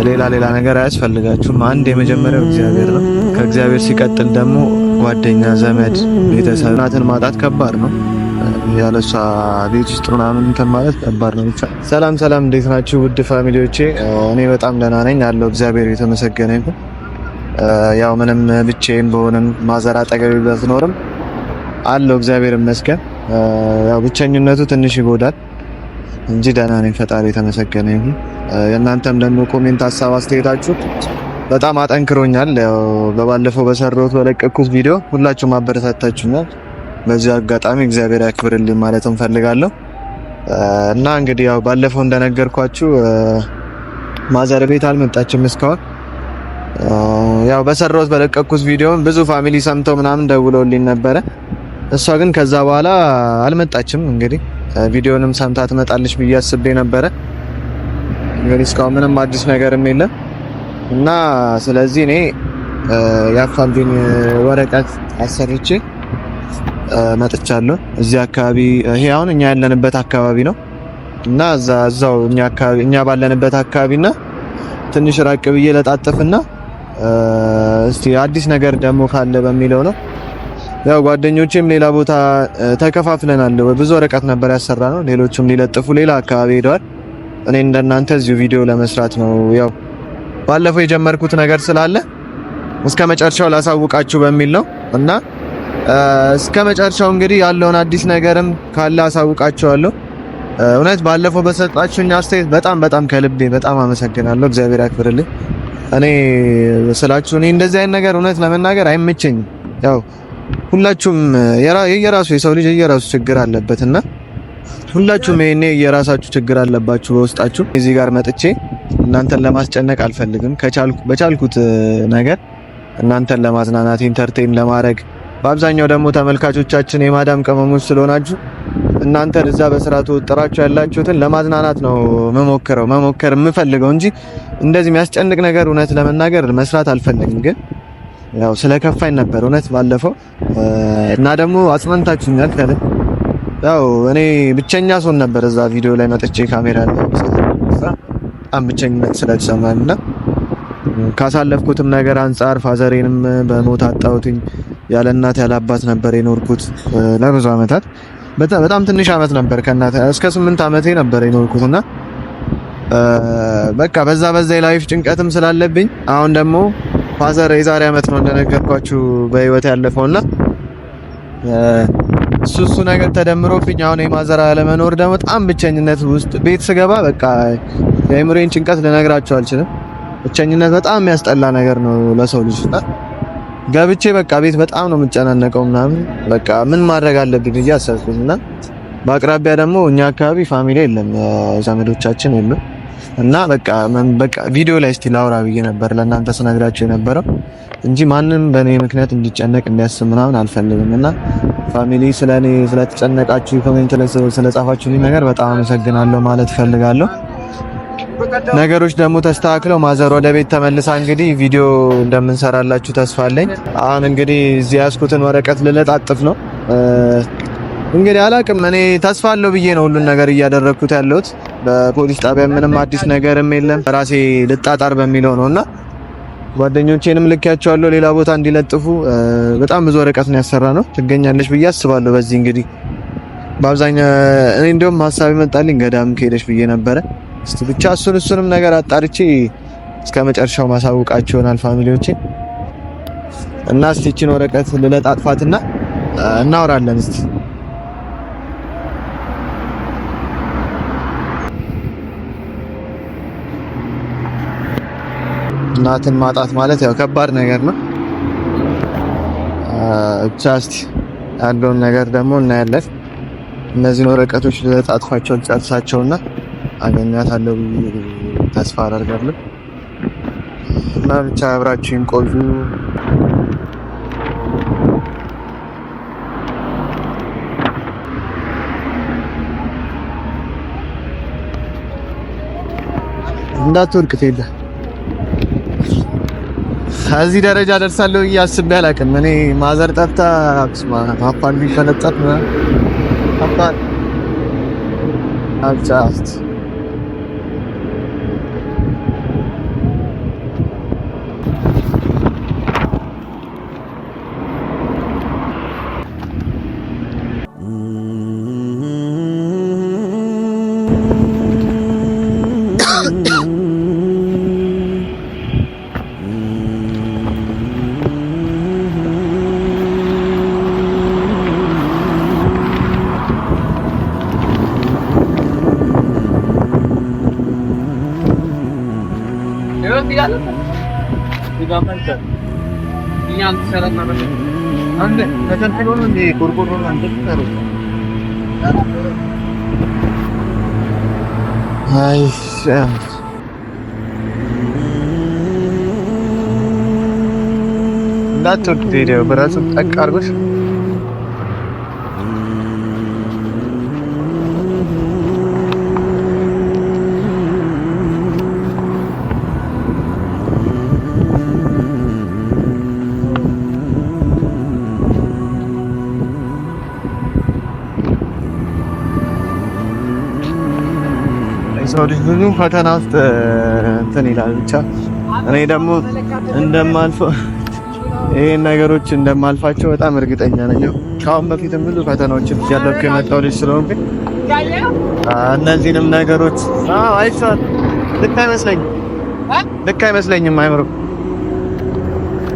ሌላ ነገር አያስፈልጋችሁም። አንድ የመጀመሪያው እግዚአብሔር ነው። ከእግዚአብሔር ሲቀጥል ደግሞ ጓደኛ፣ ዘመድ፣ ቤተሰብ። እናትን ማጣት ከባድ ነው። ያለሷ ቤት ውስጥ ምናምን እንትን ማለት ከባድ ነው። ብቻ ሰላም፣ እንዴት ናችሁ ውድ ፋሚሊዎቼ? እኔ በጣም ደህና ነኝ አለው። እግዚአብሔር የተመሰገነ ይሁን። ያው ምንም ብቻዬን በሆነም ማዘር አጠገቤ ባትኖርም አለው እግዚአብሔር ይመስገን። ያው ብቸኝነቱ ትንሽ ይጎዳል እንጂ ደህና ነኝ። ፈጣሪ የተመሰገነ ይሁን። የእናንተም ደግሞ ኮሜንት፣ ሀሳብ አስተያየታችሁ በጣም አጠንክሮኛል። ያው በባለፈው በሰራሁት በለቀኩት ቪዲዮ ሁላችሁም አበረታታችሁኛል። በዚህ አጋጣሚ እግዚአብሔር ያክብርልኝ ማለት እንፈልጋለሁ። እና እንግዲህ ያው ባለፈው እንደነገርኳችሁ ማዘር ቤት አልመጣችም እስካሁን። ያው በሰራሁት በለቀኩት ቪዲዮ ብዙ ፋሚሊ ሰምተው ምናምን ደውለውልኝ ነበረ። እሷ ግን ከዛ በኋላ አልመጣችም። እንግዲህ ቪዲዮንም ሰምታ ትመጣለች ብዬ አስቤ ነበረ። እንግዲህ እስካሁን ምንም አዲስ ነገርም የለም እና ስለዚህ እኔ የአፋልጉኝ ወረቀት አሰርቼ መጥቻለሁ። እዚህ አካባቢ ይሄ አሁን እኛ ያለንበት አካባቢ ነው እና እዛው እኛ ባለንበት አካባቢና ትንሽ ራቅ ብዬ ለጣጥፍና እስቲ አዲስ ነገር ደግሞ ካለ በሚለው ነው። ያው ጓደኞቼም ሌላ ቦታ ተከፋፍለናል። ብዙ ወረቀት ነበር ያሰራነው። ሌሎችም ሊለጥፉ ሌላ አካባቢ ሄደዋል። እኔ እንደናንተ እዚሁ ቪዲዮ ለመስራት ነው። ያው ባለፈው የጀመርኩት ነገር ስላለ እስከ መጨረሻው ላሳውቃችሁ በሚል ነው እና እስከ መጨረሻው እንግዲህ ያለውን አዲስ ነገርም ካለ አሳውቃችኋለሁ። እውነት ባለፈው በሰጣችሁኝ አስተያየት በጣም ከልቤ በጣም አመሰግናለሁ። እግዚአብሔር ያክብርልኝ። እኔ ስላችሁ እኔ እንደዚህ አይነት ነገር እውነት ለመናገር አይመቸኝም። ያው ሁላችሁም የራሱ የሰው ልጅ የራሱ ችግር አለበትና ሁላችሁም ይሄኔ የራሳችሁ ችግር አለባችሁ በውስጣችሁ። እዚህ ጋር መጥቼ እናንተን ለማስጨነቅ አልፈልግም። በቻልኩት ነገር እናንተን ለማዝናናት ኢንተርቴን ለማድረግ፣ በአብዛኛው ደግሞ ተመልካቾቻችን የማዳም ቅመሞች ስለሆናችሁ እናንተ እዛ በስራ ተወጥራችሁ ያላችሁትን ለማዝናናት ነው መሞከር የምፈልገው እንጂ እንደዚህ የሚያስጨንቅ ነገር እውነት ለመናገር መስራት አልፈልግም። ግን ያው ስለከፋኝ ነበር እውነት ባለፈው እና ደግሞ አጽናንታችሁኛል ከልብ። ያው እኔ ብቸኛ ሰው ነበር እዛ ቪዲዮ ላይ መጥቼ ካሜራ ላይ በጣም ብቸኝነት ስለተሰማኝና ካሳለፍኩትም ነገር አንፃር ፋዘሬንም በሞት አጣሁትኝ። ያለ እናት ያለ አባት ነበር የኖርኩት ለብዙ አመታት። በጣም ትንሽ አመት ነበር ከእናት እስከ 8 አመቴ ነበር የኖርኩትና በቃ በዛ የላይፍ ጭንቀትም ስላለብኝ አሁን ደግሞ ፋዘር የዛሬ አመት ነው እንደነገርኳችሁ በህይወት ያለፈውና እሱ ነገር ተደምሮብኝ አሁን የማዘር አለመኖር ደግሞ በጣም ብቸኝነት ውስጥ ቤት ስገባ በቃ የአእምሮዬን ጭንቀት ልነግራችሁ አልችልም። ብቸኝነት በጣም የሚያስጠላ ነገር ነው ለሰው ልጅ። ገብቼ በቃ ቤት በጣም ነው የምጨናነቀው ምናምን በቃ ምን ማድረግ አለብኝ ብዬ አሰብኩኝና በአቅራቢያ ደግሞ እኛ አካባቢ ፋሚሊ የለም፣ ዘመዶቻችን የለም እና በቃ ቪዲዮ ላይ እስቲ ላውራ ብዬ ነበር ለእናንተ ስነግራችሁ የነበረው እንጂ ማንም በእኔ ምክንያት እንዲጨነቅ እንዲያስብ ምናምን አልፈልግም። እና ፋሚሊ ስለኔ ስለተጨነቃችሁ ኮሜንት ላይ ስለጻፋችሁልኝ ነገር በጣም አመሰግናለሁ ማለት ፈልጋለሁ። ነገሮች ደግሞ ተስተካክለው ማዘር ወደ ቤት ተመልሳ እንግዲህ ቪዲዮ እንደምንሰራላችሁ ተስፋ አለኝ። አሁን እንግዲህ እዚህ ያስኩትን ወረቀት ልለጣጥፍ ነው። እንግዲህ አላቅም፣ እኔ ተስፋ አለው ብዬ ነው ሁሉን ነገር እያደረኩት ያለሁት። በፖሊስ ጣቢያ ምንም አዲስ ነገርም የለም፣ ራሴ ልጣጣር በሚለው ነውና ጓደኞቼንም ልኬያቸዋለሁ ሌላ ቦታ እንዲለጥፉ። በጣም ብዙ ወረቀት ነው ያሰራ ነው። ትገኛለች ብዬ አስባለሁ። በዚህ እንግዲህ በአብዛኛው እኔ እንደውም ሀሳብ ይመጣልኝ ገዳም ከሄደች ብዬ ነበረ። እስቲ ብቻ እሱንም ነገር አጣርቼ እስከ መጨረሻው ማሳውቃቸው ይሆናል ፋሚሊዎቼ። እና እስቲ እቺን ወረቀት ልለጣጥፋትና እናወራለን እስቲ። እናትን ማጣት ማለት ያው ከባድ ነገር ነው። ብቻ እስቲ ያለውን ነገር ደግሞ እናያለን። እነዚህን ወረቀቶች ልለጣጥፋቸው ጨርሳቸውና አገኛታለሁ ተስፋ አደርጋለሁ። እና ብቻ አብራችሁን ቆዩ። እንዳትወድቅ ቴለ እዚህ ደረጃ ደርሳለሁ እያስቤ አላውቅም። እኔ ማዘር ጠፍታ አፋን ቢፈነጠፍ አፋን አልቻት እንዳትወድ ቪዲዮ በራሱ ጠቅ አድርጎሽ ሰው ልጅ ብዙ ፈተና ውስጥ እንትን ይላል። ብቻ እኔ ደግሞ እንደማልፈው ይሄን ነገሮች እንደማልፋቸው በጣም እርግጠኛ ነኝ። ካሁን በፊትም ብዙ ፈተናዎችን ያለፈ የመጣው ልጅ ስለሆንኩኝ እነዚህንም ነገሮች አይቻል ልክ አይመስለኝም አይምሮ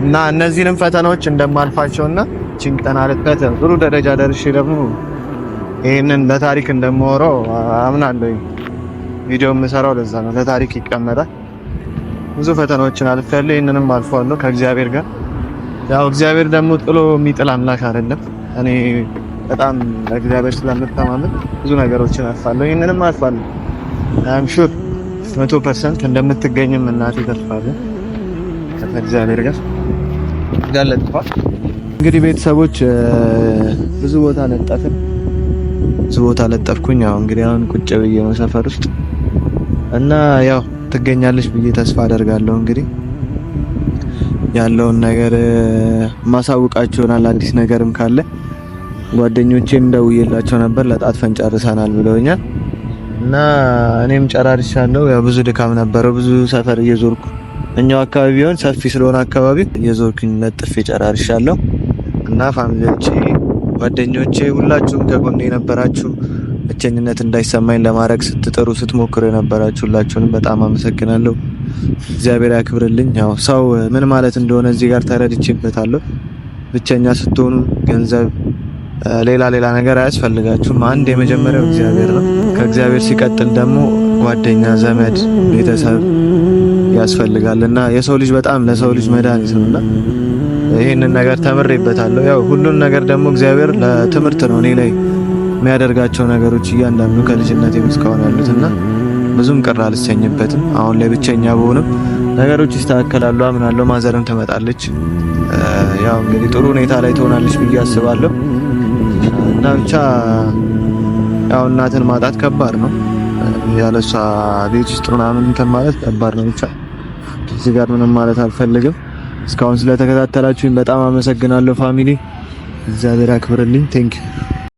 እና እነዚህንም ፈተናዎች እንደማልፋቸውና ጭንቀና ለከተ ጥሩ ደረጃ ደርሼ ደግሞ ይሄንን ለታሪክ እንደማወራው አምናለሁ። ቪዲዮ የምሰራው ለዛ ነው፣ ለታሪክ ይቀመጣል። ብዙ ፈተናዎችን አልፌያለሁ፣ ይሄንንም አልፈዋለሁ ከእግዚአብሔር ጋር። ያው እግዚአብሔር ደግሞ ጥሎ የሚጥል አምላክ አይደለም። እኔ በጣም ለእግዚአብሔር ስለምተማመን ብዙ ነገሮችን አልፋለሁ፣ ይሄንንም አልፋለሁ። አም ሹር 100% እንደምትገኝም እናቴ ተስፋለሁ ከእግዚአብሔር ጋር ጋለጥፋል። እንግዲህ ቤተሰቦች ብዙ ቦታ ለጠፍኩኝ። ያው እንግዲህ አሁን ቁጭ ብዬ ነው ሰፈር ውስጥ እና ያው ትገኛለች ብዬ ተስፋ አደርጋለሁ። እንግዲህ ያለውን ነገር ማሳውቃችሁ ይሆናል። አዲስ ነገርም ካለ ጓደኞቼም ደውዬላቸው ነበር፣ ለጣጥፈን ጨርሰናል ብለውኛል እና እኔም ጨራርሻለሁ። ያው ብዙ ድካም ነበረው፣ ብዙ ሰፈር እየዞርኩ እኛው አካባቢ ቢሆን ሰፊ ስለሆነ አካባቢ እየዞርኩኝ ለጥፌ ጨራርሻለሁ እና ፋሚሊዎቼ፣ ጓደኞቼ ሁላችሁም ከጎኔ የነበራችሁ ብቸኝነት እንዳይሰማኝ ለማድረግ ስትጥሩ ስትሞክሩ የነበራችሁ ሁላችሁንም በጣም አመሰግናለሁ። እግዚአብሔር ያክብርልኝ። ያው ሰው ምን ማለት እንደሆነ እዚህ ጋር ተረድቼበታለሁ። ብቸኛ ስትሆኑ ገንዘብ፣ ሌላ ነገር አያስፈልጋችሁም። አንድ የመጀመሪያው እግዚአብሔር ነው። ከእግዚአብሔር ሲቀጥል ደግሞ ጓደኛ፣ ዘመድ፣ ቤተሰብ ያስፈልጋልና የሰው ልጅ በጣም ለሰው ልጅ መድኃኒት ነውና ይሄንን ነገር ተምሬበታለሁ። ያው ሁሉን ነገር ደግሞ እግዚአብሔር ለትምህርት ነው እኔ ላይ የሚያደርጋቸው ነገሮች እያንዳንዱ ከልጅነቴ እስካሁን ያሉትና ብዙም ቅር አልሰኝበትም። አሁን ላይ ብቸኛ ብሆንም ነገሮች ይስተካከላሉ አምናለሁ። ማዘርም ትመጣለች፣ ያው እንግዲህ ጥሩ ሁኔታ ላይ ትሆናለች ብዬ አስባለሁ እና ብቻ ያው እናትን ማጣት ከባድ ነው። ያለሷ ቤት ውስጥ ምናምን እንትን ማለት ከባድ ነው። ብቻ እዚህ ጋር ምንም ማለት አልፈልግም። እስካሁን ስለተከታተላችሁኝ በጣም አመሰግናለሁ ፋሚሊ። እግዚአብሔር ያክብርልኝ። ቴንክ ዩ